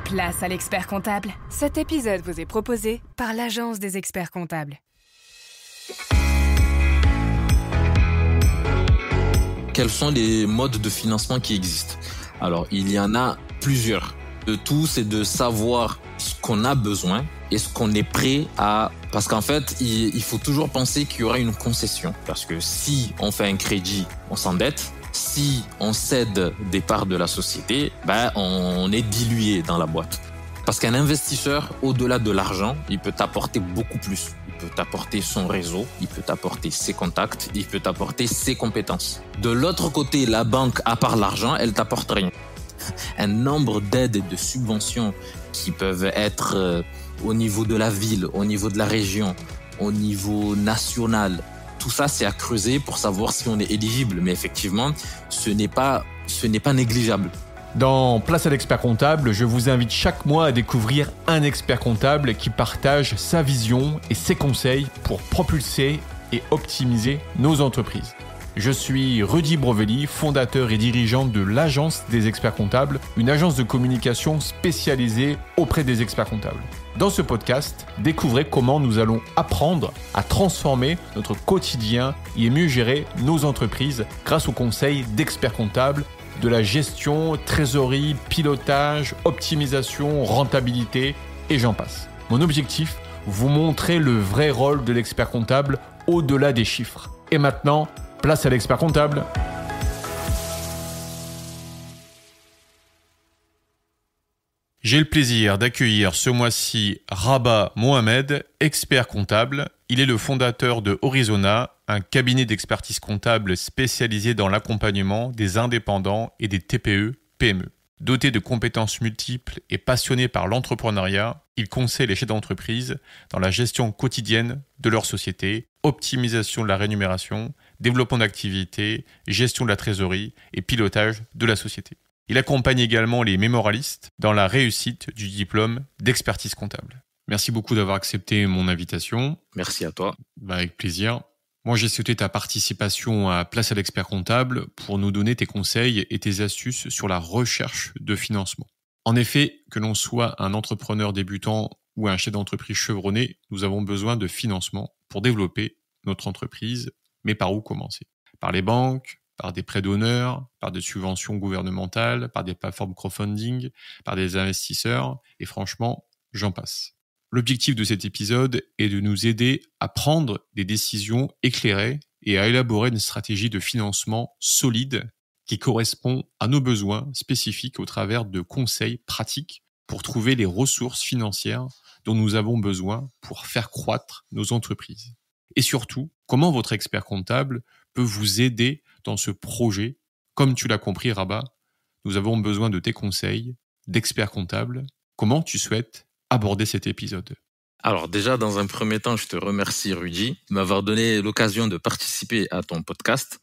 Place à l'expert comptable. Cet épisode vous est proposé par l'Agence des experts comptables. Quels sont les modes de financement qui existent? Alors, il y en a plusieurs. Le tout, c'est de savoir ce qu'on a besoin et ce qu'on est prêt à... Parce qu'en fait, il faut toujours penser qu'il y aura une concession. Parce que si on fait un crédit, on s'endette. Si on cède des parts de la société, on est dilué dans la boîte. Parce qu'un investisseur, au-delà de l'argent, il peut t'apporter beaucoup plus. Il peut t'apporter son réseau, il peut t'apporter ses contacts, il peut t'apporter ses compétences. De l'autre côté, la banque, à part l'argent, elle t'apporte rien. Un nombre d'aides et de subventions qui peuvent être au niveau de la ville, au niveau de la région, au niveau national. Tout ça, c'est à creuser pour savoir si on est éligible. Mais effectivement, ce n'est pas négligeable. Dans Place à l'expert comptable, je vous invite chaque mois à découvrir un expert comptable qui partage sa vision et ses conseils pour propulser et optimiser nos entreprises. Je suis Rudy Brovelli, fondateur et dirigeant de l'Agence des experts comptables, une agence de communication spécialisée auprès des experts comptables. Dans ce podcast, découvrez comment nous allons apprendre à transformer notre quotidien et mieux gérer nos entreprises grâce aux conseils d'experts comptables, de la gestion, trésorerie, pilotage, optimisation, rentabilité et j'en passe. Mon objectif, vous montrer le vrai rôle de l'expert comptable au-delà des chiffres. Et maintenant, place à l'expert comptable. J'ai le plaisir d'accueillir ce mois-ci Rabah Mohamed, expert comptable. Il est le fondateur de Horizona, un cabinet d'expertise comptable spécialisé dans l'accompagnement des indépendants et des TPE-PME. Doté de compétences multiples et passionné par l'entrepreneuriat, il conseille les chefs d'entreprise dans la gestion quotidienne de leur société, optimisation de la rémunération, développement d'activités, gestion de la trésorerie et pilotage de la société. Il accompagne également les mémoralistes dans la réussite du diplôme d'expertise comptable. Merci beaucoup d'avoir accepté mon invitation. Merci à toi. Avec plaisir. Moi, j'ai souhaité ta participation à Place à l'expert comptable pour nous donner tes conseils et tes astuces sur la recherche de financement. En effet, que l'on soit un entrepreneur débutant ou un chef d'entreprise chevronné, nous avons besoin de financement pour développer notre entreprise. Mais par où commencer? Par les banques, par des prêts d'honneur, par des subventions gouvernementales, par des plateformes crowdfunding, par des investisseurs, et franchement, j'en passe. L'objectif de cet épisode est de nous aider à prendre des décisions éclairées et à élaborer une stratégie de financement solide qui correspond à nos besoins spécifiques au travers de conseils pratiques pour trouver les ressources financières dont nous avons besoin pour faire croître nos entreprises. Et surtout, comment votre expert comptable peut vous aider dans ce projet. Comme tu l'as compris, Rabah, nous avons besoin de tes conseils d'experts comptables. Comment tu souhaites aborder cet épisode? Alors déjà, dans un premier temps, je te remercie, Rudy, de m'avoir donné l'occasion de participer à ton podcast.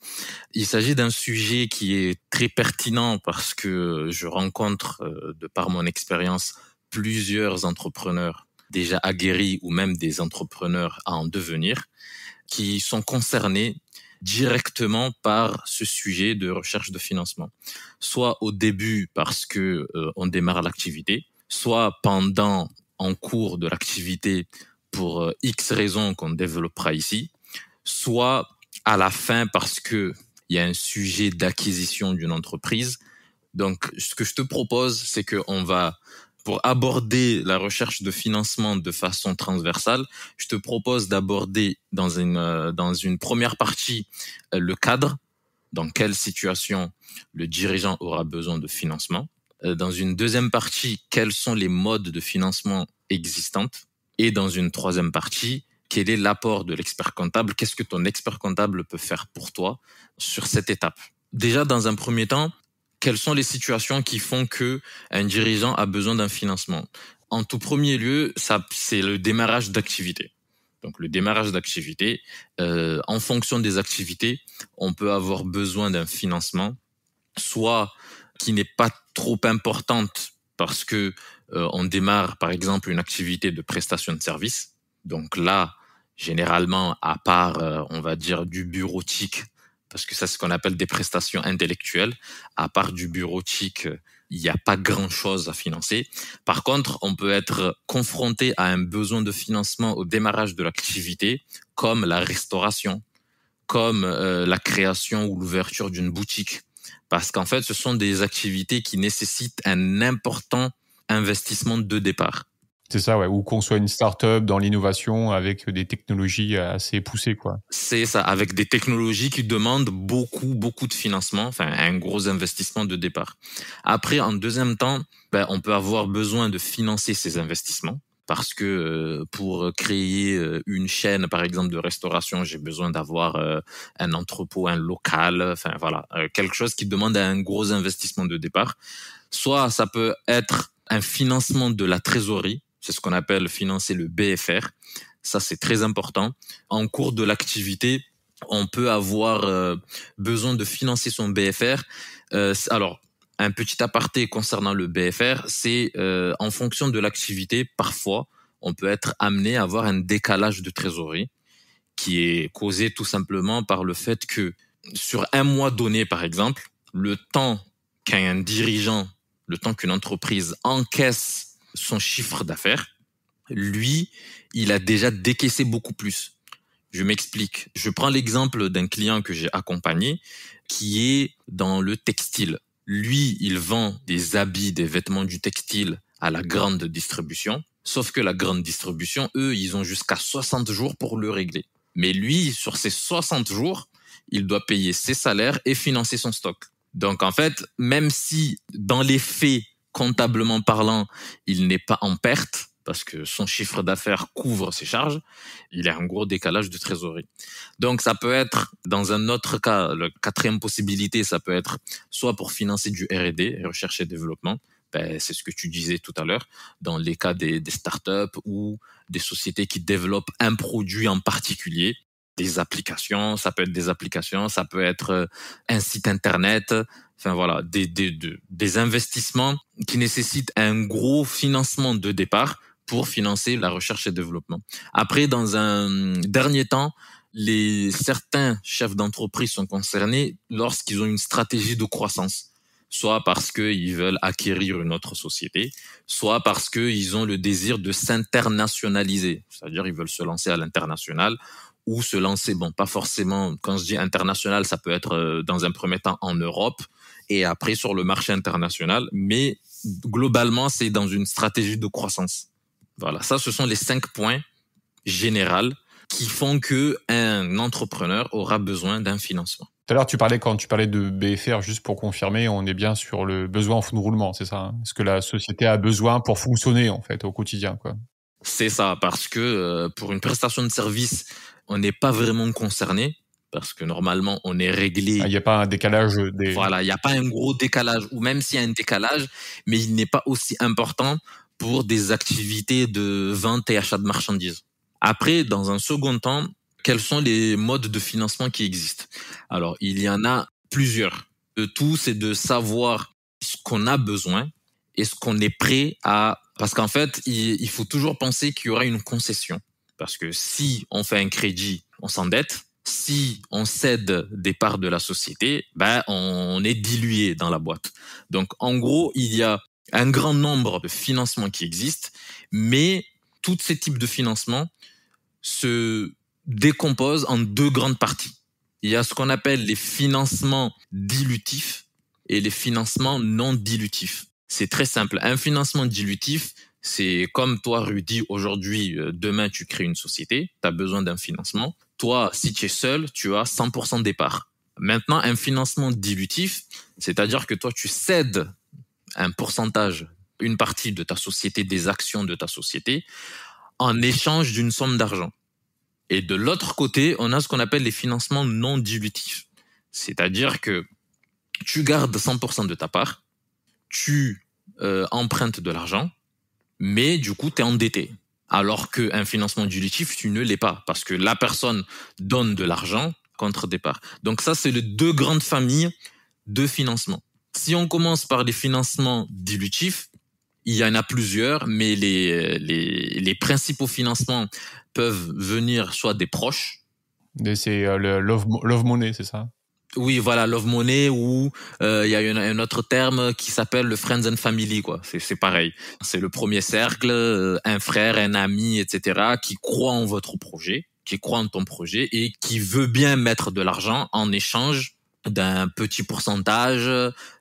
Il s'agit d'un sujet qui est très pertinent parce que je rencontre, de par mon expérience, plusieurs entrepreneurs déjà aguerris ou même des entrepreneurs à en devenir qui sont concernés directement par ce sujet de recherche de financement. Soit au début parce que on démarre l'activité, soit pendant en cours de l'activité pour X raisons qu'on développera ici, soit à la fin parce que il y a un sujet d'acquisition d'une entreprise. Donc, ce que je te propose, c'est que pour aborder la recherche de financement de façon transversale, je te propose d'aborder dans une première partie le cadre, dans quelle situation le dirigeant aura besoin de financement. Dans une deuxième partie, quels sont les modes de financement existants. Et dans une troisième partie, quel est l'apport de l'expert comptable? Qu'est-ce que ton expert comptable peut faire pour toi sur cette étape? Déjà, dans un premier temps, quelles sont les situations qui font que un dirigeant a besoin d'un financement? En tout premier lieu, c'est le démarrage d'activité. Donc, le démarrage d'activité, en fonction des activités, on peut avoir besoin d'un financement, soit qui n'est pas trop importante parce que on démarre, par exemple, une activité de prestation de service. Donc là, généralement, à part, on va dire, du bureautique, parce que ça, c'est ce qu'on appelle des prestations intellectuelles. À part du bureautique, il n'y a pas grand-chose à financer. Par contre, on peut être confronté à un besoin de financement au démarrage de l'activité, comme la restauration, comme la création ou l'ouverture d'une boutique. Parce qu'en fait, ce sont des activités qui nécessitent un important investissement de départ. C'est ça, ouais. Ou qu'on soit une start-up dans l'innovation avec des technologies assez poussées, quoi. C'est ça, avec des technologies qui demandent beaucoup de financement, enfin un gros investissement de départ. Après, en deuxième temps, on peut avoir besoin de financer ces investissements. Parce que pour créer une chaîne, par exemple, de restauration, j'ai besoin d'avoir un entrepôt, un local, enfin voilà, quelque chose qui demande un gros investissement de départ. Soit ça peut être un financement de la trésorerie, c'est ce qu'on appelle financer le BFR. Ça, c'est très important. En cours de l'activité, on peut avoir besoin de financer son BFR. Alors, un petit aparté concernant le BFR, c'est en fonction de l'activité, parfois, on peut être amené à avoir un décalage de trésorerie qui est causé tout simplement par le fait que sur un mois donné, par exemple, le temps qu'un dirigeant, le temps qu'une entreprise encaisse son chiffre d'affaires, lui, il a déjà décaissé beaucoup plus. Je m'explique. Je prends l'exemple d'un client que j'ai accompagné qui est dans le textile. Lui, il vend des habits, des vêtements du textile à la grande distribution. Sauf que la grande distribution, eux, ils ont jusqu'à 60 jours pour le régler. Mais lui, sur ces 60 jours, il doit payer ses salaires et financer son stock. Donc, en fait, même si dans les faits, comptablement parlant, il n'est pas en perte, parce que son chiffre d'affaires couvre ses charges, il a un gros décalage de trésorerie. Donc, ça peut être, dans un autre cas, la quatrième possibilité, ça peut être soit pour financer du R&D, recherche et développement, c'est ce que tu disais tout à l'heure, dans les cas des startups ou des sociétés qui développent un produit en particulier, des applications, ça peut être des applications, ça peut être un site internet, enfin voilà, des investissements qui nécessitent un gros financement de départ pour financer la recherche et développement. Après, dans un dernier temps, certains chefs d'entreprise sont concernés lorsqu'ils ont une stratégie de croissance, soit parce qu'ils veulent acquérir une autre société, soit parce qu'ils ont le désir de s'internationaliser, c'est-à-dire ils veulent se lancer à l'international ou se lancer, pas forcément, quand je dis international, ça peut être dans un premier temps en Europe et après sur le marché international, mais globalement, c'est dans une stratégie de croissance. Voilà, ça, ce sont les 5 points généraux qui font que un entrepreneur aura besoin d'un financement. Tout à l'heure, quand tu parlais de BFR, juste pour confirmer, on est bien sur le besoin en fonds de roulement, c'est ça, hein? Ce que la société a besoin pour fonctionner, en fait, au quotidien, quoi. C'est ça, parce que pour une prestation de service, on n'est pas vraiment concerné, parce que normalement, on est réglé. Il n'y a pas un décalage Voilà, il n'y a pas un gros décalage, ou même s'il y a un décalage, mais il n'est pas aussi important pour des activités de vente et achat de marchandises. Après, dans un second temps, quels sont les modes de financement qui existent? Alors, il y en a plusieurs. Le tout, c'est de savoir ce qu'on a besoin et ce qu'on est prêt à... Parce qu'en fait, il faut toujours penser qu'il y aura une concession. Parce que si on fait un crédit, on s'endette. Si on cède des parts de la société, on est dilué dans la boîte. Donc, en gros, il y a un grand nombre de financements qui existent, mais tous ces types de financements se décomposent en 2 grandes parties. Il y a ce qu'on appelle les financements dilutifs et les financements non dilutifs. C'est très simple. Un financement dilutif, c'est comme toi, Rudy, aujourd'hui, demain, tu crées une société, tu as besoin d'un financement. Toi, si tu es seul, tu as 100% départ. Maintenant, un financement dilutif, c'est-à-dire que toi, tu cèdes un pourcentage, une partie de ta société, des actions de ta société, en échange d'une somme d'argent. Et de l'autre côté, on a ce qu'on appelle les financements non dilutifs. C'est-à-dire que tu gardes 100% de ta part, tu empruntes de l'argent, mais du coup, tu es endetté. Alors qu'un financement dilutif, tu ne l'es pas, parce que la personne donne de l'argent contre départ. Donc ça, c'est les 2 grandes familles de financement. Si on commence par les financements dilutifs, il y en a plusieurs, mais les principaux financements peuvent venir soit des proches. C'est le love money, c'est ça? Oui, voilà, love money ou il y a un autre terme qui s'appelle le friends and family, quoi. C'est pareil. C'est le premier cercle, un frère, un ami, etc., qui croit en votre projet, qui croit en ton projet et qui veut bien mettre de l'argent en échange d'un petit pourcentage.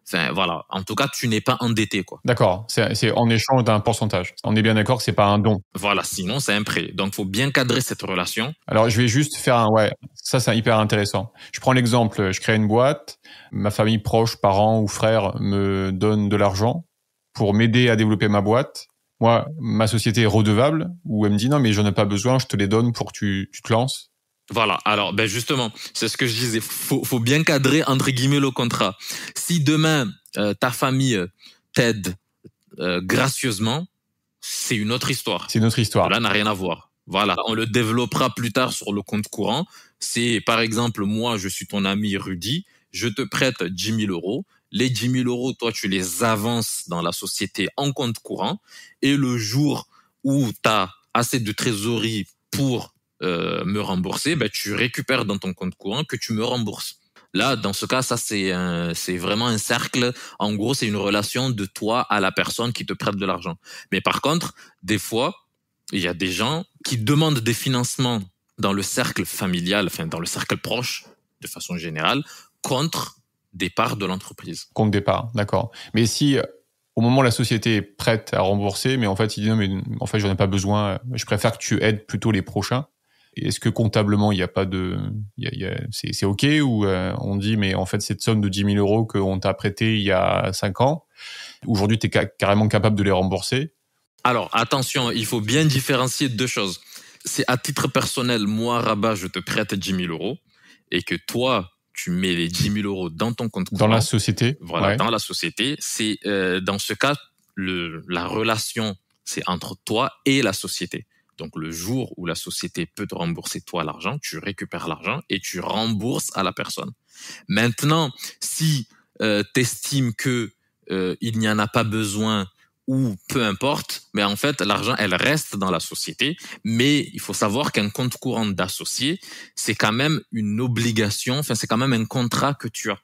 Enfin, voilà. En tout cas, tu n'es pas endetté, quoi. D'accord, c'est en échange d'un pourcentage. On est bien d'accord que c'est pas un don. Voilà, sinon c'est un prêt. Donc, faut bien cadrer cette relation. Alors, je vais juste faire ça c'est hyper intéressant. Je prends l'exemple, je crée une boîte, ma famille proche, parents ou frères me donnent de l'argent pour m'aider à développer ma boîte. Moi, ma société est redevable, ou elle me dit non, mais j'en ai pas besoin, je te les donne pour que tu te lances. Voilà. Alors, ben justement, c'est ce que je disais. Faut bien cadrer entre guillemets le contrat. Si demain ta famille t'aide gracieusement, c'est une autre histoire. C'est une autre histoire. Cela n'a rien à voir. Voilà, on le développera plus tard sur le compte courant. C'est par exemple moi, je suis ton ami Rudy, je te prête 10 000 euros. Les 10 000 euros, toi, tu les avances dans la société en compte courant. Et le jour où tu as assez de trésorerie pour me rembourser, ben, tu récupères dans ton compte courant que tu me rembourses. Là, dans ce cas, ça, c'est vraiment un cercle. En gros, c'est une relation de toi à la personne qui te prête de l'argent. Mais par contre, des fois, il y a des gens qui demandent des financements dans le cercle familial, enfin, dans le cercle proche, de façon générale, contre des parts de l'entreprise. Compte départ, d'accord. Mais si, au moment où la société est prête à rembourser, mais en fait, il dit non, mais en fait, j'en ai pas besoin, je préfère que tu aides plutôt les prochains. Est-ce que comptablement, il n'y a pas de, c'est OK, ou on dit, mais en fait, cette somme de 10 000 euros qu'on t'a prêtée il y a 5 ans, aujourd'hui, tu es carrément capable de les rembourser? Alors, attention, il faut bien différencier deux choses. C'est à titre personnel, moi, Rabat, je te prête 10 000 euros et que toi, tu mets les 10 000 euros dans ton compte courant. Dans la société. Voilà, ouais. Dans la société. C'est dans ce cas, la relation, c'est entre toi et la société. Donc, le jour où la société peut te rembourser toi l'argent, tu récupères l'argent et tu rembourses à la personne. Maintenant, si t'estimes que il n'y en a pas besoin ou peu importe, mais en fait, l'argent, elle reste dans la société. Mais il faut savoir qu'un compte courant d'associé, c'est quand même une obligation, enfin, c'est quand même un contrat que tu as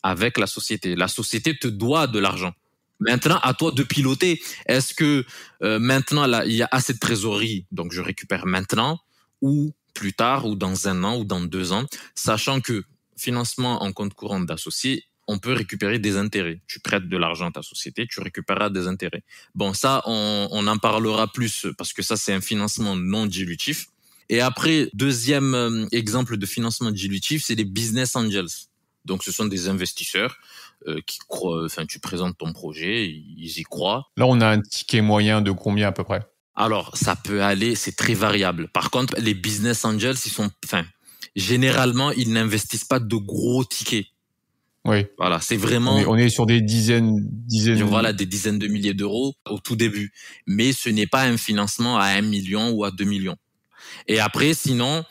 avec la société. La société te doit de l'argent. Maintenant, à toi de piloter. Est-ce que maintenant, là, il y a assez de trésorerie, donc je récupère maintenant, ou plus tard, ou dans 1 an, ou dans 2 ans, sachant que financement en compte courant d'associé, on peut récupérer des intérêts. Tu prêtes de l'argent à ta société, tu récupéreras des intérêts. Bon, ça, on en parlera plus, parce que ça, c'est un financement non dilutif. Et après, deuxième exemple de financement dilutif, c'est les business angels. Donc, ce sont des investisseurs qui croient, enfin, tu présentes ton projet, ils y croient. Là, on a un ticket moyen de combien à peu près? Alors, ça peut aller, c'est très variable. Par contre, les business angels, généralement, ils n'investissent pas de gros tickets. Oui. Voilà, c'est vraiment. On est sur des dizaines. Voilà, des dizaines de milliers d'euros au tout début. Mais ce n'est pas un financement à 1 million ou à 2 millions. Et après, sinon,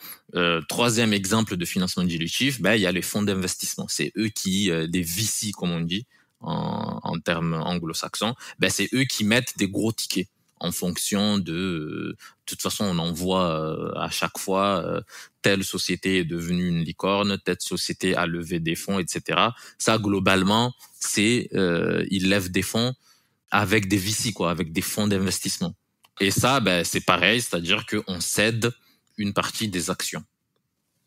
troisième exemple de financement dilutif, il y a les fonds d'investissement. C'est eux qui, des VC comme on dit en termes anglo-saxons, c'est eux qui mettent des gros tickets en fonction de toute façon, on en voit à chaque fois telle société est devenue une licorne, telle société a levé des fonds, etc. Ça, globalement, c'est ils lèvent des fonds avec des VC, quoi, avec des fonds d'investissement. Et ça, c'est pareil, c'est-à-dire qu'on cède une partie des actions.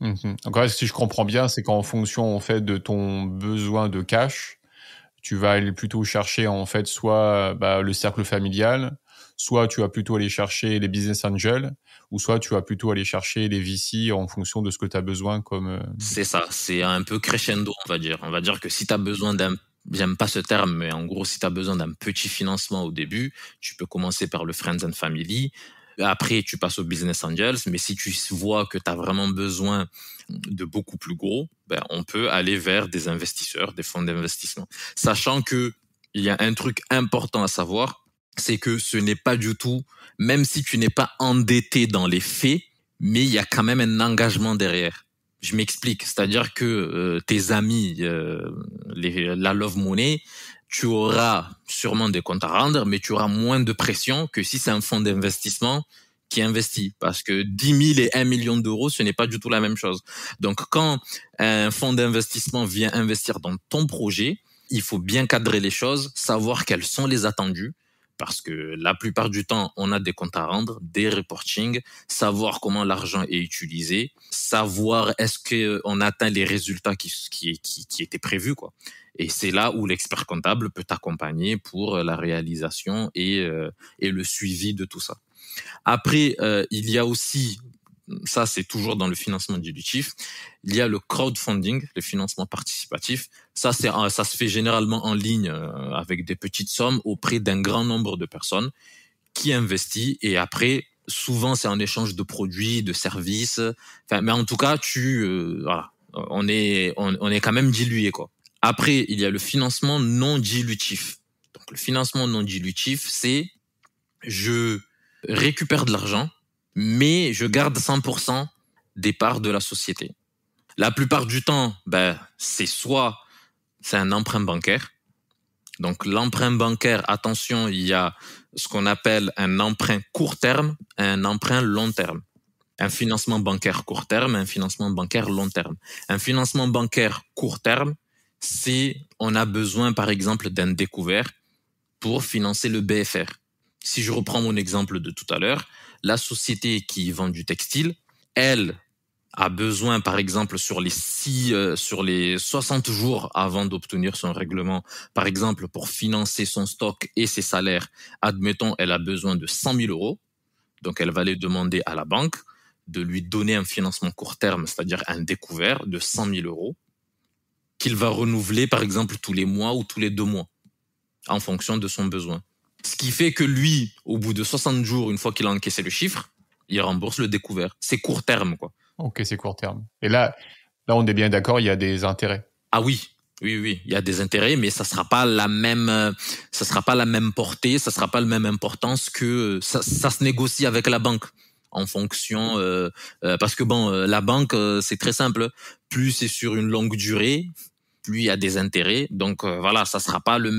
Donc là, si je comprends bien, c'est qu'en fonction en fait de ton besoin de cash, tu vas aller plutôt chercher en fait soit le cercle familial, soit tu vas plutôt aller chercher les business angels, ou soit tu vas plutôt aller chercher les VC en fonction de ce que tu as besoin comme... C'est ça, c'est un peu crescendo, on va dire. On va dire que si tu as besoin d'un, j'aime pas ce terme, mais en gros, si tu as besoin d'un petit financement au début, tu peux commencer par le Friends and Family. Après, tu passes au Business Angels. Mais si tu vois que tu as vraiment besoin de beaucoup plus gros, on peut aller vers des investisseurs, des fonds d'investissement. Sachant que il y a un truc important à savoir, c'est que ce n'est pas du tout, même si tu n'es pas endetté dans les faits, mais il y a quand même un engagement derrière. Je m'explique, c'est-à-dire que tes amis, la love money, tu auras sûrement des comptes à rendre, mais tu auras moins de pression que si c'est un fonds d'investissement qui investit, parce que 10 000 et 1 million d'euros, ce n'est pas du tout la même chose. Donc, quand un fonds d'investissement vient investir dans ton projet, il faut bien cadrer les choses, savoir quels sont les attendus, parce que la plupart du temps, on a des comptes à rendre, des reportings, savoir comment l'argent est utilisé, savoir est-ce qu'on atteint les résultats qui étaient prévus, quoi. Et c'est là où l'expert comptable peut t'accompagner pour la réalisation et le suivi de tout ça. Après, il y a aussi, ça c'est toujours dans le financement dilutif, il y a le crowdfunding, le financement participatif. Ça se fait généralement en ligne avec des petites sommes auprès d'un grand nombre de personnes qui investissent, et après, souvent c'est en échange de produits, de services. Enfin, mais en tout cas, voilà, on est quand même dilué, quoi. Après, il y a le financement non dilutif. Donc, le financement non dilutif, c'est je récupère de l'argent, mais je garde 100% des parts de la société. La plupart du temps, c'est un emprunt bancaire. Donc, l'emprunt bancaire, attention, il y a ce qu'on appelle un emprunt court terme et un emprunt long terme. Un financement bancaire court terme et un financement bancaire long terme. Un financement bancaire court terme, c'est on a besoin, par exemple, d'un découvert pour financer le BFR. Si je reprends mon exemple de tout à l'heure, la société qui vend du textile, elle a besoin, par exemple, sur les 60 jours avant d'obtenir son règlement, par exemple, pour financer son stock et ses salaires, admettons, elle a besoin de 100 000 euros. Donc, elle va les demander à la banque de lui donner un financement court terme, c'est-à-dire un découvert de 100 000 euros, qu'il va renouveler, par exemple, tous les mois ou tous les 2 mois, en fonction de son besoin. Ce qui fait que lui, au bout de 60 jours, une fois qu'il a encaissé le chiffre, il rembourse le découvert. C'est court terme, quoi. Ok, c'est court terme. Et là, on est bien d'accord, il y a des intérêts. Ah oui, il y a des intérêts, mais ça sera pas la même portée, ça sera pas la même importance que ça se négocie avec la banque en fonction, parce que la banque, c'est très simple. Plus c'est sur une longue durée, plus il y a des intérêts. Donc voilà, ça sera pas les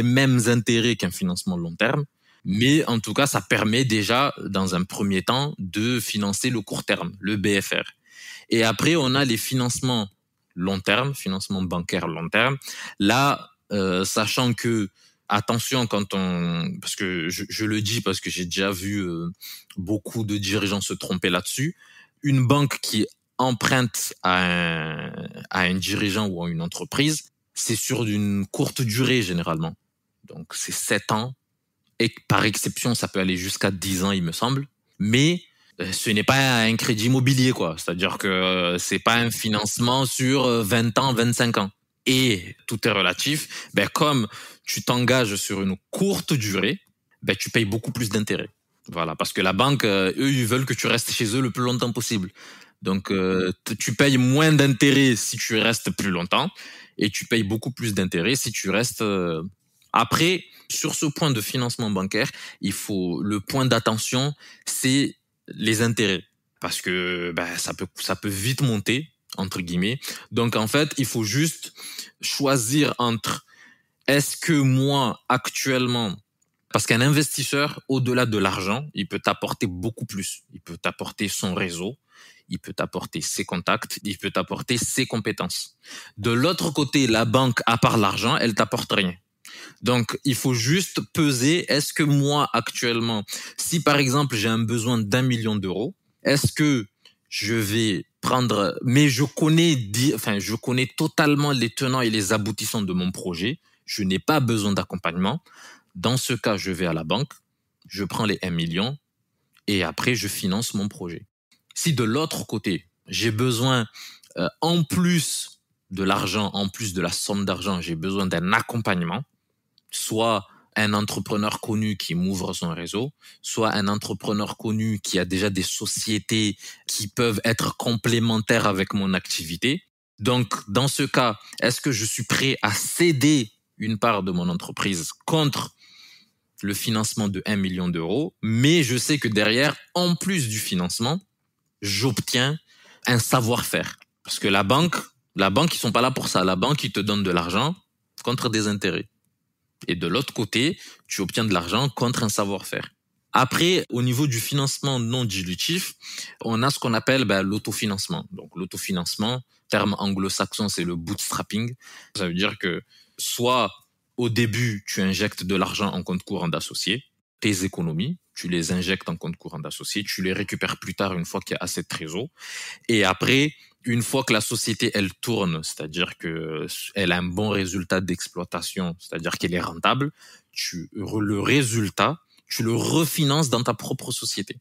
mêmes intérêts qu'un financement long terme. Mais en tout cas, ça permet déjà, dans un premier temps, de financer le court terme, le BFR. Et après, on a les financements long terme, financement bancaire long terme. Là, sachant que, attention, parce que je le dis parce que j'ai déjà vu beaucoup de dirigeants se tromper là-dessus, une banque qui emprunte à un dirigeant ou à une entreprise, c'est sur une courte durée généralement. Donc, c'est 7 ans. Et par exception, ça peut aller jusqu'à 10 ans, il me semble. Mais ce n'est pas un crédit immobilier, quoi. C'est-à-dire que c'est pas un financement sur 20 ans, 25 ans. Et tout est relatif. Comme tu t'engages sur une courte durée, tu payes beaucoup plus d'intérêts. Voilà, parce que la banque, eux, ils veulent que tu restes chez eux le plus longtemps possible. Donc, tu payes moins d'intérêts si tu restes plus longtemps, et tu payes beaucoup plus d'intérêts si tu restes. Après, sur ce point de financement bancaire, le point d'attention, c'est les intérêts, parce que ça peut vite monter, entre guillemets. Donc en fait, il faut juste choisir entre est-ce que moi actuellement, parce qu'un investisseur, au-delà de l'argent, il peut t'apporter beaucoup plus. Il peut t'apporter son réseau, il peut t'apporter ses contacts, il peut t'apporter ses compétences. De l'autre côté, la banque, à part l'argent, elle t'apporte rien. Donc, il faut juste peser, est-ce que moi, actuellement, si par exemple, j'ai un besoin d'1 million d'euros, est-ce que je vais prendre, mais je connais totalement les tenants et les aboutissants de mon projet, je n'ai pas besoin d'accompagnement. Dans ce cas, je vais à la banque, je prends les 1 million et après, je finance mon projet. Si de l'autre côté, j'ai besoin, en plus de l'argent, en plus de la somme d'argent, j'ai besoin d'un accompagnement, soit un entrepreneur connu qui m'ouvre son réseau, soit un entrepreneur connu qui a déjà des sociétés qui peuvent être complémentaires avec mon activité. Donc, dans ce cas, est-ce que je suis prêt à céder une part de mon entreprise contre le financement de 1 million d'euros, mais je sais que derrière, en plus du financement, j'obtiens un savoir-faire. Parce que la banque, ils sont pas là pour ça. La banque, ils te donne de l'argent contre des intérêts. Et de l'autre côté, tu obtiens de l'argent contre un savoir-faire. Après, au niveau du financement non dilutif, on a ce qu'on appelle l'autofinancement. Donc l'autofinancement, terme anglo-saxon, c'est le bootstrapping. Ça veut dire que soit au début, tu injectes de l'argent en compte courant d'associé, tes économies, tu les injectes en compte courant d'associé, tu les récupères plus tard une fois qu'il y a assez de trésor. Et après, une fois que la société, elle tourne, c'est-à-dire que elle a un bon résultat d'exploitation, c'est-à-dire qu'elle est rentable, le résultat, tu le refinances dans ta propre société.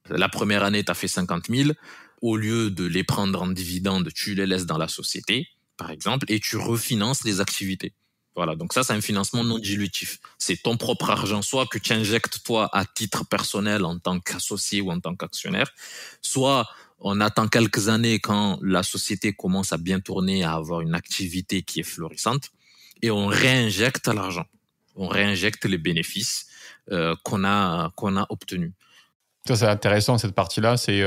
La première année, tu as fait 50 000. Au lieu de les prendre en dividendes, tu les laisses dans la société, par exemple, et tu refinances les activités. Voilà, donc ça, c'est un financement non dilutif. C'est ton propre argent, soit que tu injectes toi à titre personnel en tant qu'associé ou en tant qu'actionnaire, soit on attend quelques années quand la société commence à bien tourner, à avoir une activité qui est florissante, et on réinjecte l'argent. On réinjecte les bénéfices qu'on a obtenus. Ça, c'est intéressant, cette partie-là. C'est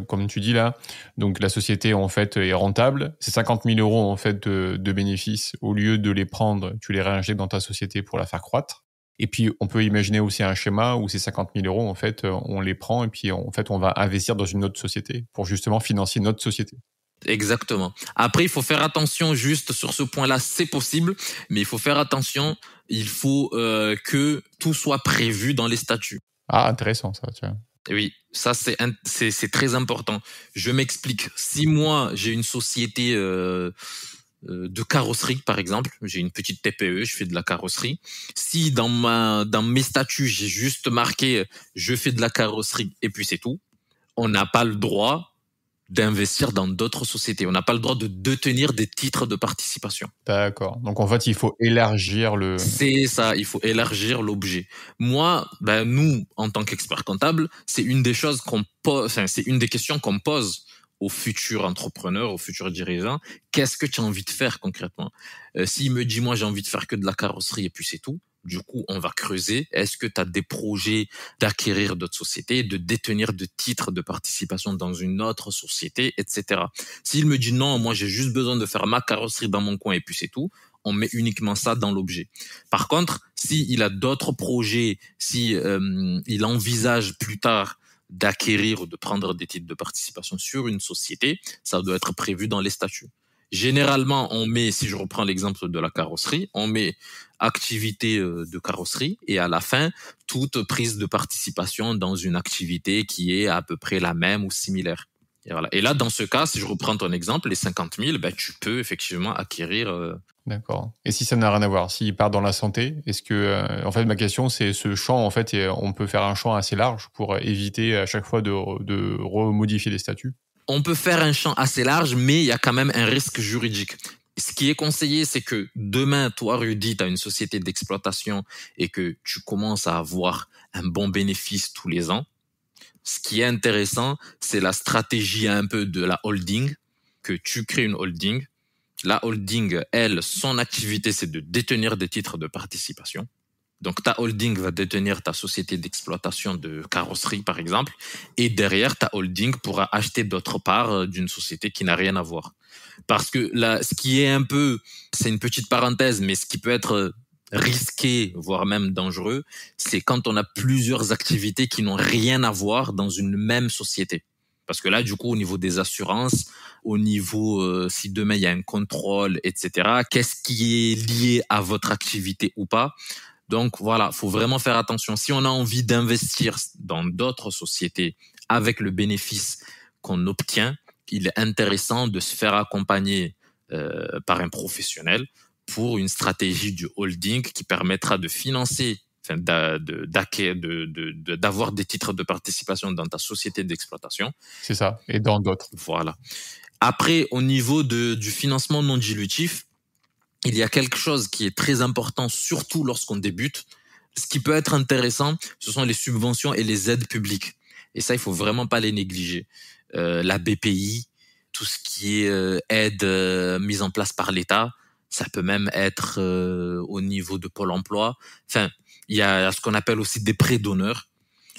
comme tu dis là, donc la société en fait est rentable. C'est 50 000 euros en fait de bénéfices. Au lieu de les prendre, tu les réinjectes dans ta société pour la faire croître. Et puis on peut imaginer aussi un schéma où ces 50 000 euros en fait on les prend et puis en fait on va investir dans une autre société pour justement financer notre société. Exactement. Après, il faut faire attention juste sur ce point-là, c'est possible, mais il faut faire attention. Il faut que tout soit prévu dans les statuts. Ah, intéressant ça, tiens. Oui, ça c'est très important. Je m'explique. Si moi j'ai une société de carrosserie par exemple, j'ai une petite TPE, je fais de la carrosserie. Si dans mes statuts j'ai juste marqué je fais de la carrosserie et puis c'est tout, on n'a pas le droit d'investir dans d'autres sociétés. On n'a pas le droit de détenir des titres de participation. D'accord. Donc en fait, il faut élargir le... C'est ça, il faut élargir l'objet. Moi, nous, en tant qu'experts comptables, c'est une des choses c'est une des questions qu'on pose aux futurs entrepreneurs, aux futurs dirigeants. Qu'est-ce que tu as envie de faire concrètement? S'il me dit, moi, j'ai envie de faire que de la carrosserie et puis c'est tout. Du coup, on va creuser. Est-ce que tu as des projets d'acquérir d'autres sociétés, de détenir de titres de participation dans une autre société, etc. S'il me dit non, moi j'ai juste besoin de faire ma carrosserie dans mon coin et puis c'est tout, on met uniquement ça dans l'objet. Par contre, s'il a d'autres projets, si il envisage plus tard d'acquérir ou de prendre des titres de participation sur une société, ça doit être prévu dans les statuts. Généralement, on met, si je reprends l'exemple de la carrosserie, on met activité de carrosserie et à la fin, toute prise de participation dans une activité qui est à peu près la même ou similaire. Et voilà. Et là, dans ce cas, si je reprends ton exemple, les 50 000, tu peux effectivement acquérir... D'accord. Et si ça n'a rien à voir, s'il part dans la santé, est-ce que, en fait, ma question, c'est ce champ, en fait, on peut faire un champ assez large pour éviter à chaque fois de remodifier les statuts? On peut faire un champ assez large, mais il y a quand même un risque juridique. Ce qui est conseillé, c'est que demain, toi, Rudy, tu as une société d'exploitation et que tu commences à avoir un bon bénéfice tous les ans. Ce qui est intéressant, c'est la stratégie un peu de la holding, que tu crées une holding. La holding, elle, son activité, c'est de détenir des titres de participation. Donc, ta holding va détenir ta société d'exploitation de carrosserie, par exemple, et derrière, ta holding pourra acheter d'autres parts d'une société qui n'a rien à voir. Parce que là, ce qui est un peu, c'est une petite parenthèse, mais ce qui peut être risqué, voire même dangereux, c'est quand on a plusieurs activités qui n'ont rien à voir dans une même société. Parce que là, du coup, au niveau des assurances, au niveau, si demain il y a un contrôle, etc., qu'est-ce qui est lié à votre activité ou pas? Donc voilà, faut vraiment faire attention. Si on a envie d'investir dans d'autres sociétés avec le bénéfice qu'on obtient, il est intéressant de se faire accompagner par un professionnel pour une stratégie du holding qui permettra de financer, d'avoir des titres de participation dans ta société d'exploitation. C'est ça, et dans d'autres. Voilà. Après, au niveau du financement non dilutif, il y a quelque chose qui est très important, surtout lorsqu'on débute. Ce qui peut être intéressant, ce sont les subventions et les aides publiques. Et ça, il faut vraiment pas les négliger. La BPI, tout ce qui est aide mise en place par l'État, ça peut même être au niveau de Pôle emploi. Enfin, il y a ce qu'on appelle aussi des prêts d'honneur.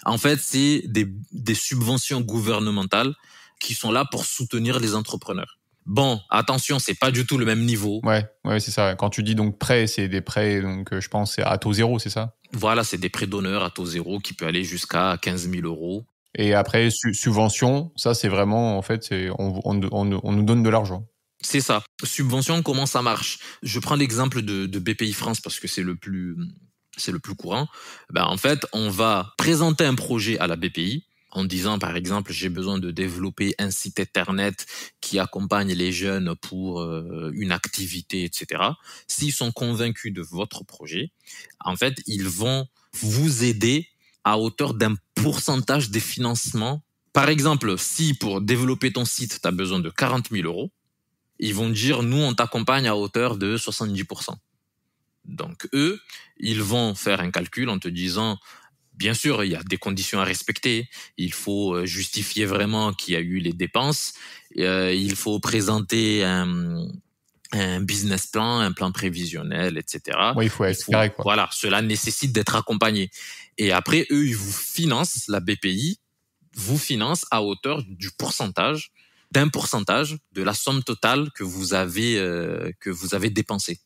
En fait, c'est des subventions gouvernementales qui sont là pour soutenir les entrepreneurs. Bon, attention, c'est pas du tout le même niveau. Ouais, c'est ça. Quand tu dis donc prêt, c'est des prêts, donc je pense c'est à taux zéro, c'est ça? Voilà, c'est des prêts d'honneur à taux zéro qui peut aller jusqu'à 15 000 euros. Et après, subvention, ça, c'est vraiment, en fait, on nous donne de l'argent. C'est ça. Subvention, comment ça marche? Je prends l'exemple de BPI France parce que c'est le plus courant. En fait, on va présenter un projet à la BPI en disant, par exemple, j'ai besoin de développer un site internet qui accompagne les jeunes pour une activité, etc. S'ils sont convaincus de votre projet, en fait, ils vont vous aider à hauteur d'un pourcentage des financements. Par exemple, si pour développer ton site, tu as besoin de 40 000 euros, ils vont dire, nous, on t'accompagne à hauteur de 70%. Donc, eux, ils vont faire un calcul en te disant, bien sûr, il y a des conditions à respecter. Il faut justifier vraiment qu'il y a eu les dépenses. Il faut présenter un business plan, un plan prévisionnel, etc. Oui, il faut être carré, quoi. Voilà, cela nécessite d'être accompagné. Et après, eux, ils vous financent, la BPI vous finance à hauteur d'un pourcentage de la somme totale que vous avez dépensée.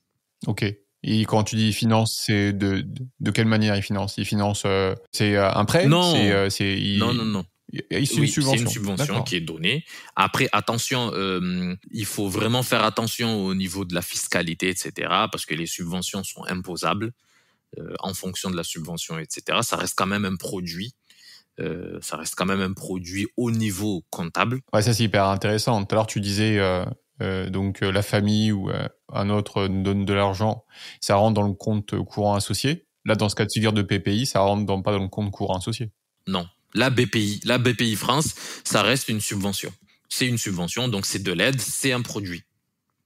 Ok. Et quand tu dis finance, c'est de quelle manière il finance? Il finance, c'est un prêt? Non. Non. C'est une subvention. C'est une subvention qui est donnée. Après, attention, il faut vraiment faire attention au niveau de la fiscalité, etc. Parce que les subventions sont imposables en fonction de la subvention, etc. Ça reste quand même un produit. Ça reste quand même un produit au niveau comptable. Ouais, ça c'est hyper intéressant. Tout à l'heure tu disais donc la famille ou un autre nous donne de l'argent, ça rentre dans le compte courant associé. Là, dans ce cas de figure de PPI, ça rentre pas dans le compte courant associé. Non, la BPI France, ça reste une subvention. C'est une subvention, donc c'est de l'aide, c'est un produit.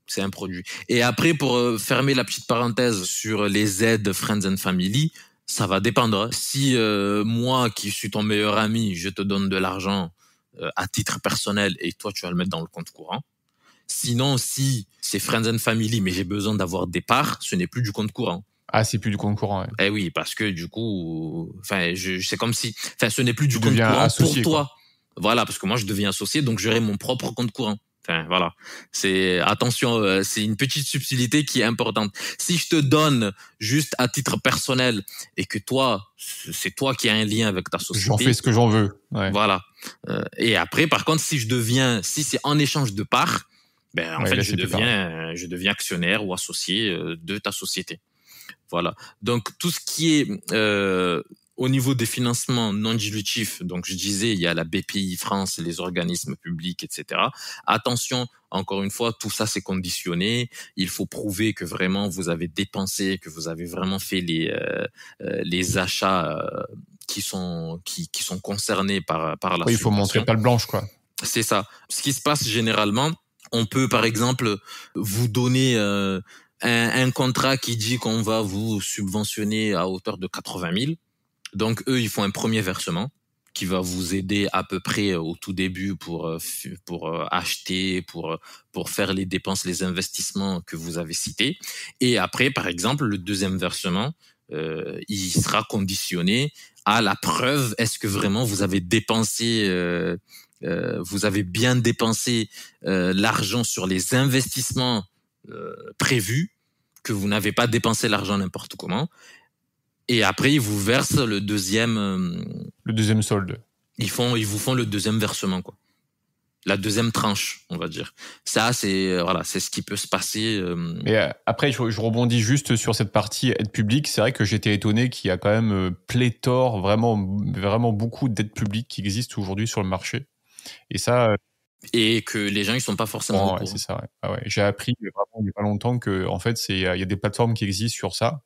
C'est un produit. Et après, pour fermer la petite parenthèse sur les aides Friends and Family, ça va dépendre. Si moi, qui suis ton meilleur ami, je te donne de l'argent à titre personnel et toi, tu vas le mettre dans le compte courant. Sinon, si c'est Friends and Family, mais j'ai besoin d'avoir des parts, ce n'est plus du compte courant. Ah, c'est plus du compte courant. Ouais. Eh oui, parce que du coup, c'est comme si, ce n'est plus du compte courant associé, pour toi. Quoi. Voilà, parce que moi, je deviens associé, donc j'aurai mon propre compte courant. Voilà. Attention, c'est une petite subtilité qui est importante. Si je te donne juste à titre personnel et que toi, c'est toi qui as un lien avec ta société. J'en fais ce que j'en veux. Ouais. Voilà. Et après, par contre, si c'est en échange de parts, je deviens actionnaire ou associé de ta société. Voilà. Donc, tout ce qui est au niveau des financements non dilutifs, donc je disais, il y a la BPI France, les organismes publics, etc. Attention, encore une fois, tout ça c'est conditionné. Il faut prouver que vraiment vous avez dépensé, que vous avez vraiment fait les achats qui sont concernés par la subvention. Il faut montrer patte blanche, quoi. C'est ça. Ce qui se passe généralement, on peut par exemple vous donner un contrat qui dit qu'on va vous subventionner à hauteur de 80 000. Donc, eux, ils font un premier versement qui va vous aider à peu près au tout début pour acheter, pour faire les dépenses, les investissements que vous avez cités. Et après, par exemple, le deuxième versement, il sera conditionné à la preuve. Est-ce que vraiment vous avez dépensé, vous avez bien dépensé l'argent sur les investissements prévus, que vous n'avez pas dépensé l'argent n'importe comment. Et après, ils vous versent le deuxième solde. Ils vous font le deuxième versement, quoi. La deuxième tranche, on va dire. Ça, c'est ce qui peut se passer. Mais après, je rebondis juste sur cette partie aide publique. C'est vrai que j'étais étonné qu'il y a quand même pléthore, vraiment, vraiment beaucoup d'aides publiques qui existent aujourd'hui sur le marché. Et ça. Et que les gens ils sont pas forcément au courant. C'est ça. Ouais. Ah ouais. J'ai appris vraiment il y a pas longtemps que en fait il y a des plateformes qui existent sur ça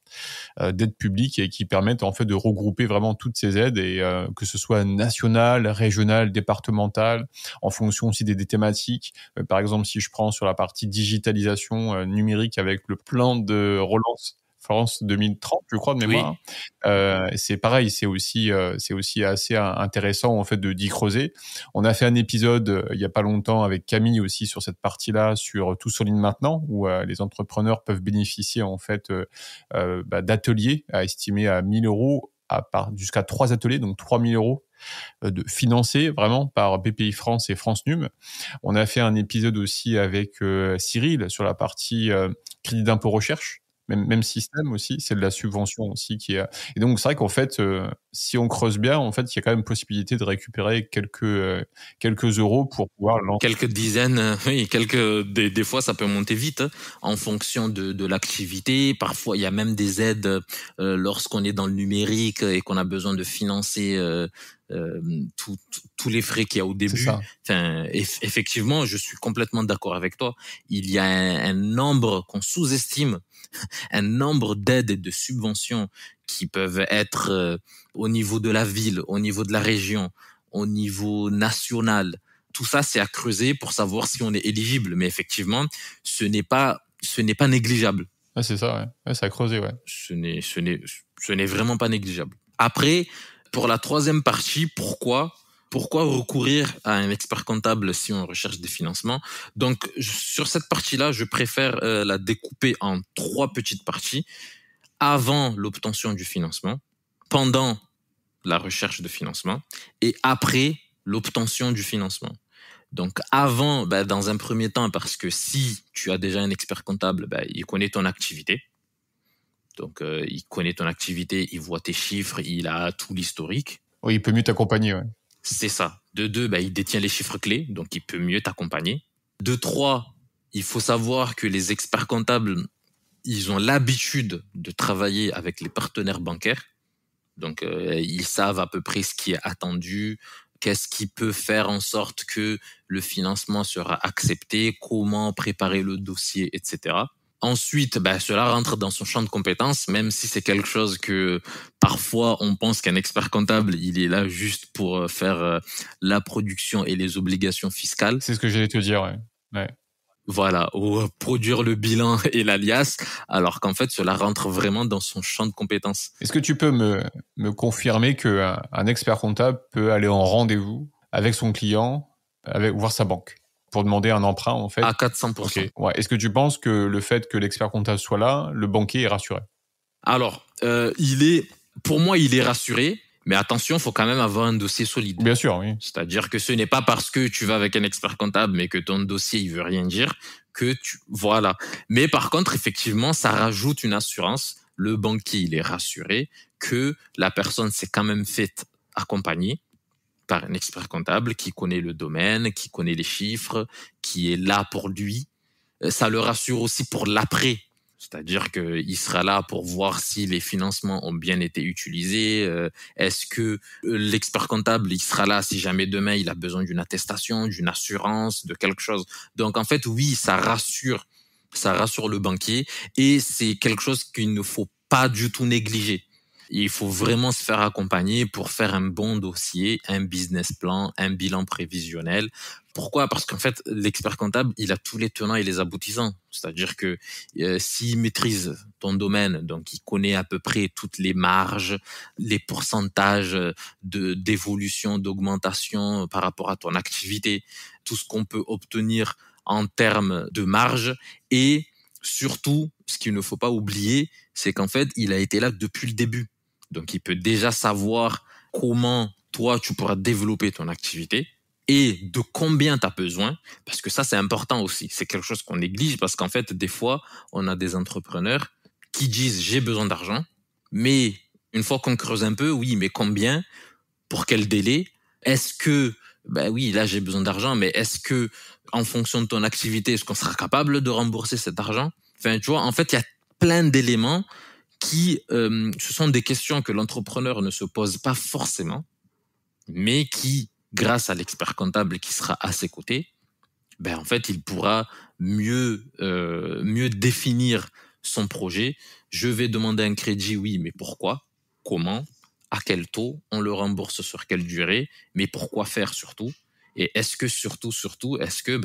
d'aides publiques et qui permettent en fait de regrouper vraiment toutes ces aides et que ce soit nationales, régionales, départementales, en fonction aussi des thématiques. Par exemple, si je prends sur la partie digitalisation numérique avec le plan de relance France 2030, je crois de mémoire. Oui. C'est pareil, c'est aussi assez intéressant en fait d'y creuser. On a fait un épisode il y a pas longtemps avec Camille aussi sur cette partie-là, sur Tous en ligne maintenant, où les entrepreneurs peuvent bénéficier en fait d'ateliers à estimer à 1 000 euros jusqu'à 3 ateliers, donc 3 000 euros financés vraiment par BPI France et France Num. On a fait un épisode aussi avec Cyril sur la partie crédit d'impôt recherche. même système aussi, c'est de la subvention aussi qui est. Et donc c'est vrai qu'en fait, si on creuse bien, en fait, il y a quand même possibilité de récupérer quelques euros pour pouvoir lancer. Quelques dizaines, oui, des fois ça peut monter vite en fonction de l'activité. Parfois il y a même des aides lorsqu'on est dans le numérique et qu'on a besoin de financer tous les frais qu'il y a au C'est début. ça. Enfin, effectivement, je suis complètement d'accord avec toi. Il y a un nombre qu'on sous-estime, un nombre d'aides et de subventions qui peuvent être au niveau de la ville, au niveau de la région, au niveau national. Tout ça, c'est à creuser pour savoir si on est éligible. Mais effectivement, ce n'est pas négligeable. Ouais, c'est ça, ouais. Ouais, c'est à creuser, ouais. Ce n'est vraiment pas négligeable. Après, pour la troisième partie, pourquoi recourir à un expert comptable si on recherche des financements? Donc, sur cette partie-là, je préfère la découper en 3 petites parties. Avant l'obtention du financement, pendant la recherche de financement et après l'obtention du financement. Donc avant, dans un premier temps, parce que si tu as déjà un expert comptable, il connaît ton activité. Donc il connaît ton activité, il voit tes chiffres, il a tout l'historique. Oui, il peut mieux t'accompagner, ouais. C'est ça. De 2, il détient les chiffres clés, donc il peut mieux t'accompagner. De 3, il faut savoir que les experts comptables, ils ont l'habitude de travailler avec les partenaires bancaires. Donc, ils savent à peu près ce qui est attendu, qu'est-ce qui peut faire en sorte que le financement sera accepté, comment préparer le dossier, etc. Ensuite, cela rentre dans son champ de compétences, même si c'est quelque chose que parfois on pense qu'un expert comptable, il est là juste pour faire la production et les obligations fiscales. C'est ce que j'allais te dire, ouais. Ouais. Voilà, ou produire le bilan et l'alias, alors qu'en fait, cela rentre vraiment dans son champ de compétences. Est-ce que tu peux me confirmer qu'un expert comptable peut aller en rendez-vous avec son client, voir sa banque, pour demander un emprunt, en fait? À 400%. Okay. Ouais. Est-ce que tu penses que le fait que l'expert comptable soit là, le banquier est rassuré? Alors, pour moi, il est rassuré. Mais attention, il faut quand même avoir un dossier solide. Bien sûr, oui. C'est-à-dire que ce n'est pas parce que tu vas avec un expert comptable mais que ton dossier il veut rien dire que voilà. Mais par contre, effectivement, ça rajoute une assurance. Le banquier, il est rassuré que la personne s'est quand même faite accompagner par un expert comptable qui connaît le domaine, qui connaît les chiffres, qui est là pour lui. Ça le rassure aussi pour l'après. C'est-à-dire qu'il sera là pour voir si les financements ont bien été utilisés. Est-ce que l'expert comptable, il sera là si jamais demain il a besoin d'une attestation, d'une assurance, de quelque chose. Donc en fait, oui, ça rassure le banquier et c'est quelque chose qu'il ne faut pas du tout négliger. Il faut vraiment se faire accompagner pour faire un bon dossier, un business plan, un bilan prévisionnel. Pourquoi? Parce qu'en fait, l'expert comptable, il a tous les tenants et les aboutissants. C'est-à-dire que s'il maîtrise ton domaine, donc il connaît à peu près toutes les marges, les pourcentages d'évolution, d'augmentation par rapport à ton activité, tout ce qu'on peut obtenir en termes de marge et surtout, ce qu'il ne faut pas oublier, c'est qu'en fait, il a été là depuis le début. Donc, il peut déjà savoir comment toi, tu pourras développer ton activité et de combien tu as besoin. Parce que ça, c'est important aussi. C'est quelque chose qu'on néglige parce qu'en fait, des fois, on a des entrepreneurs qui disent « j'ai besoin d'argent », mais une fois qu'on creuse un peu, oui, mais combien? Pour quel délai? Est-ce que, oui, là, j'ai besoin d'argent, mais est-ce que, en fonction de ton activité, est-ce qu'on sera capable de rembourser cet argent? Enfin, tu vois, en fait, il y a plein d'éléments qui, ce sont des questions que l'entrepreneur ne se pose pas forcément, mais qui, grâce à l'expert comptable qui sera à ses côtés, en fait, il pourra mieux définir son projet. Je vais demander un crédit, oui, mais pourquoi? Comment? À quel taux? On le rembourse sur quelle durée? Mais pourquoi faire surtout? Et est-ce que surtout, est-ce que,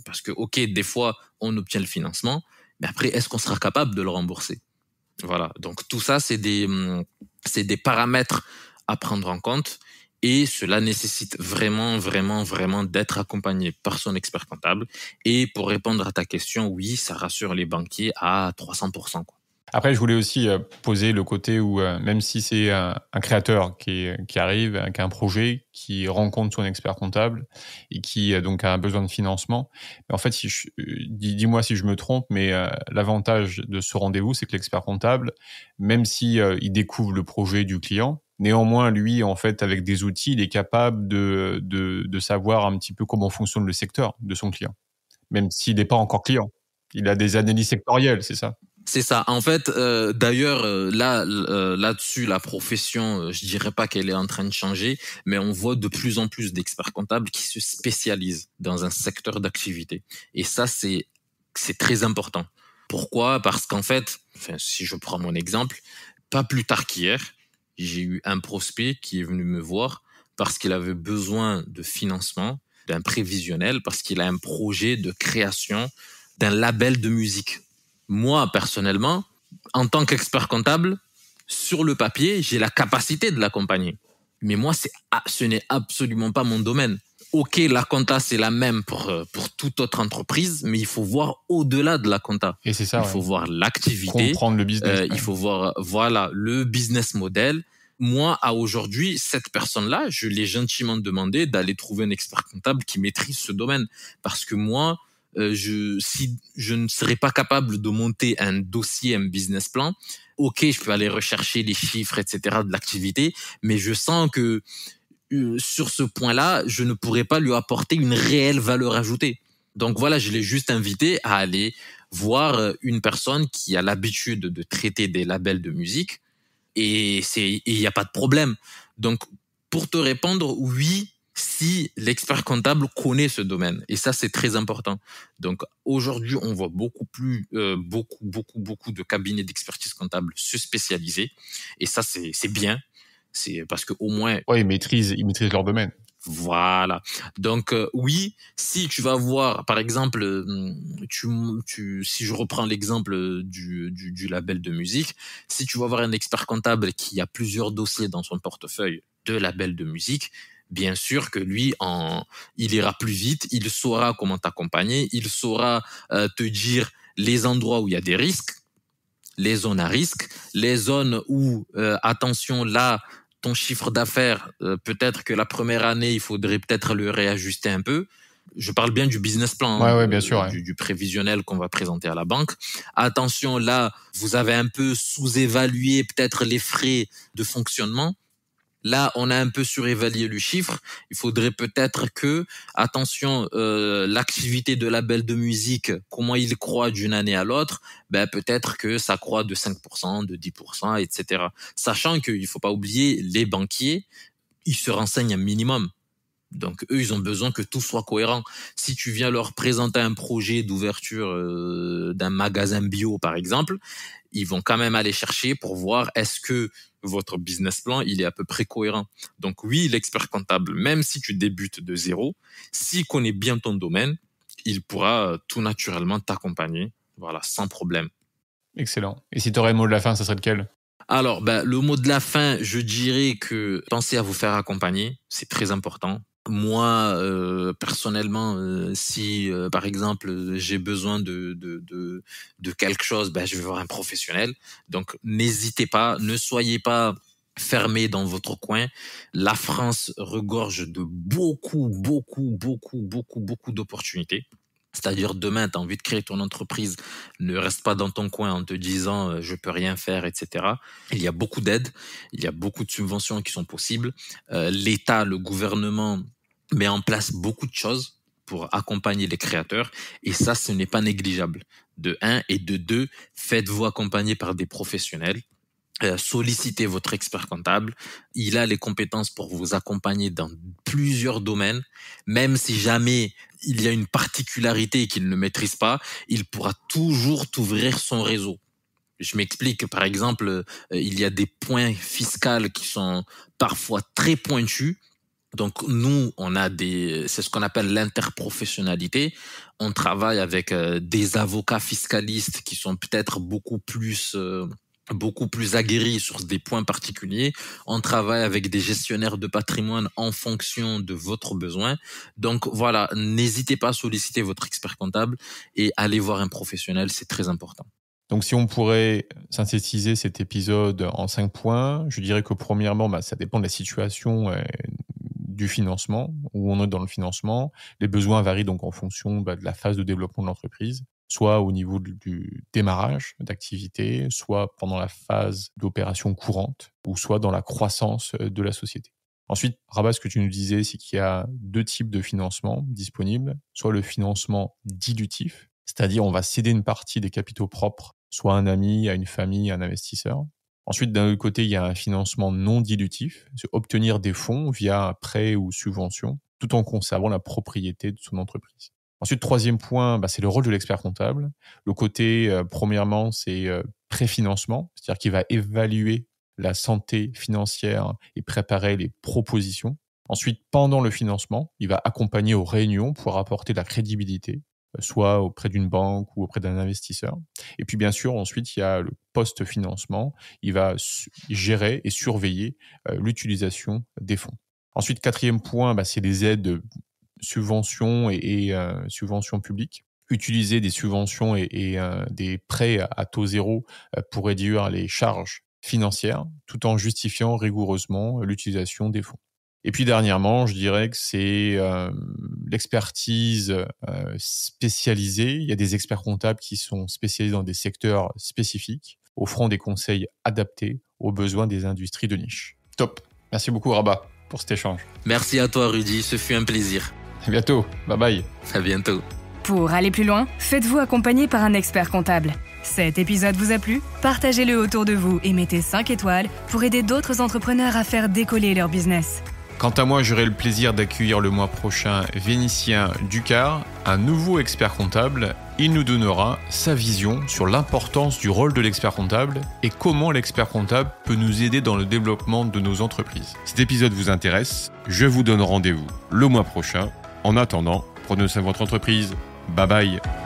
parce que, ok, des fois, on obtient le financement, mais après, est-ce qu'on sera capable de le rembourser? Voilà. Donc, tout ça, c'est des paramètres à prendre en compte et cela nécessite vraiment, vraiment, vraiment d'être accompagné par son expert comptable. Et pour répondre à ta question, oui, ça rassure les banquiers à 300%, quoi. Après, je voulais aussi poser le côté où, même si c'est un créateur qui arrive, qui a un projet, qui rencontre son expert comptable et qui donc a besoin de financement, mais en fait, dis-moi si je me trompe, mais l'avantage de ce rendez-vous, c'est que l'expert comptable, même si il découvre le projet du client, néanmoins, lui, en fait, avec des outils, il est capable de savoir un petit peu comment fonctionne le secteur de son client, même s'il n'est pas encore client. Il a des analyses sectorielles, c'est ça? C'est ça. En fait, d'ailleurs, là-dessus, la profession, je dirais pas qu'elle est en train de changer, mais on voit de plus en plus d'experts comptables qui se spécialisent dans un secteur d'activité. Et ça, c'est très important. Pourquoi? Parce qu'en fait, enfin, si je prends mon exemple, pas plus tard qu'hier, j'ai eu un prospect qui est venu me voir parce qu'il avait besoin de financement, d'un prévisionnel, parce qu'il a un projet de création d'un label de musique. Moi, personnellement, en tant qu'expert comptable, sur le papier, j'ai la capacité de l'accompagner. Mais moi, ce n'est absolument pas mon domaine. Ok, la compta, c'est la même pour toute autre entreprise, mais il faut voir au-delà de la compta. Et c'est ça, il faut voir l'activité. Comprendre le business. Il faut voir, voilà, le business model. Moi, à aujourd'hui, cette personne-là, je l'ai gentiment demandé d'aller trouver un expert comptable qui maîtrise ce domaine. Parce que moi, si je ne serais pas capable de monter un dossier, un business plan, ok, je peux aller rechercher les chiffres, etc., de l'activité, mais je sens que sur ce point-là, je ne pourrais pas lui apporter une réelle valeur ajoutée. Donc voilà, je l'ai juste invité à aller voir une personne qui a l'habitude de traiter des labels de musique, et il n'y a pas de problème. Donc, pour te répondre, oui, si l'expert comptable connaît ce domaine. Et ça, c'est très important. Donc, aujourd'hui, on voit beaucoup beaucoup de cabinets d'expertise comptable se spécialiser. Et ça, c'est bien. C'est parce que au moins. Ouais, ils maîtrisent leur domaine. Voilà. Donc oui, si tu vas voir, par exemple, si je reprends l'exemple du label de musique, si tu vas voir un expert comptable qui a plusieurs dossiers dans son portefeuille de label de musique, bien sûr que lui, il ira plus vite, il saura comment t'accompagner, il saura te dire les endroits où il y a des risques, les zones à risque, les zones où, attention, là, ton chiffre d'affaires, peut-être que la première année, il faudrait peut-être le réajuster un peu. Je parle bien du business plan, ouais, bien sûr, du prévisionnel qu'on va présenter à la banque. Attention, là, vous avez un peu sous-évalué peut-être les frais de fonctionnement. Là, on a un peu surévalué le chiffre. Il faudrait peut-être que, attention, l'activité de label de musique, comment il croît d'une année à l'autre, peut-être que ça croît de 5%, de 10%, etc. Sachant qu'il faut pas oublier, les banquiers, ils se renseignent un minimum. Donc, eux, ils ont besoin que tout soit cohérent. Si tu viens leur présenter un projet d'ouverture d'un magasin bio, par exemple, ils vont quand même aller chercher pour voir est-ce que votre business plan, il est à peu près cohérent. Donc oui, l'expert comptable, même si tu débutes de zéro, s'il connaît bien ton domaine, il pourra tout naturellement t'accompagner, voilà, sans problème. Excellent. Et si tu aurais le mot de la fin, ça serait lequel ? Alors, le mot de la fin, je dirais que pensez à vous faire accompagner, c'est très important. Moi, personnellement, si par exemple j'ai besoin de quelque chose, je vais voir un professionnel. Donc n'hésitez pas, ne soyez pas fermés dans votre coin. La France regorge de beaucoup d'opportunités. C'est-à-dire demain, tu as envie de créer ton entreprise, ne reste pas dans ton coin en te disant je peux rien faire, etc. Il y a beaucoup d'aides, il y a beaucoup de subventions qui sont possibles. L'État, le gouvernement met en place beaucoup de choses pour accompagner les créateurs et ça, ce n'est pas négligeable. De 1 et de 2, faites-vous accompagner par des professionnels. Sollicitez votre expert comptable. Il a les compétences pour vous accompagner dans plusieurs domaines. Même si jamais il y a une particularité qu'il ne maîtrise pas, il pourra toujours t'ouvrir son réseau. Je m'explique. Par exemple, il y a des points fiscaux qui sont parfois très pointus. Donc nous, c'est ce qu'on appelle l'interprofessionnalité. On travaille avec des avocats fiscalistes qui sont peut-être beaucoup plus aguerris sur des points particuliers. On travaille avec des gestionnaires de patrimoine en fonction de votre besoin. Donc voilà, n'hésitez pas à solliciter votre expert comptable et allez voir un professionnel, c'est très important. Donc, si on pourrait synthétiser cet épisode en 5 points, je dirais que premièrement, ça dépend de la situation du financement, où on est dans le financement. Les besoins varient donc en fonction de la phase de développement de l'entreprise, soit au niveau du démarrage d'activité, soit pendant la phase d'opération courante, ou soit dans la croissance de la société. Ensuite, Rabat, ce que tu nous disais, c'est qu'il y a 2 types de financement disponibles, soit le financement dilutif, c'est-à-dire on va céder une partie des capitaux propres, soit à un ami, à une famille, à un investisseur. Ensuite, d'un autre côté, il y a un financement non dilutif, c'est obtenir des fonds via un prêt ou subvention, tout en conservant la propriété de son entreprise. Ensuite, troisième point, c'est le rôle de l'expert comptable. Le côté, premièrement, c'est préfinancement, c'est-à-dire qu'il va évaluer la santé financière et préparer les propositions. Ensuite, pendant le financement, il va accompagner aux réunions pour apporter de la crédibilité, soit auprès d'une banque ou auprès d'un investisseur. Et puis, bien sûr, ensuite, il y a le post-financement. Il va gérer et surveiller l'utilisation des fonds. Ensuite, quatrième point, c'est les aides, subventions et subventions publiques. Utiliser des subventions et des prêts à taux zéro pour réduire les charges financières, tout en justifiant rigoureusement l'utilisation des fonds. Et puis dernièrement, je dirais que c'est l'expertise spécialisée. Il y a des experts comptables qui sont spécialisés dans des secteurs spécifiques, offrant des conseils adaptés aux besoins des industries de niche. Top. Merci beaucoup Rabat pour cet échange. Merci à toi Rudy, ce fut un plaisir. À bientôt. Bye bye. À bientôt. Pour aller plus loin, faites-vous accompagner par un expert comptable. Cet épisode vous a plu ? Partagez-le autour de vous et mettez 5 étoiles pour aider d'autres entrepreneurs à faire décoller leur business. Quant à moi, j'aurai le plaisir d'accueillir le mois prochain Vénitien Ducard, un nouveau expert comptable. Il nous donnera sa vision sur l'importance du rôle de l'expert comptable et comment l'expert comptable peut nous aider dans le développement de nos entreprises. Si cet épisode vous intéresse, je vous donne rendez-vous le mois prochain. En attendant, prenez soin de votre entreprise. Bye bye.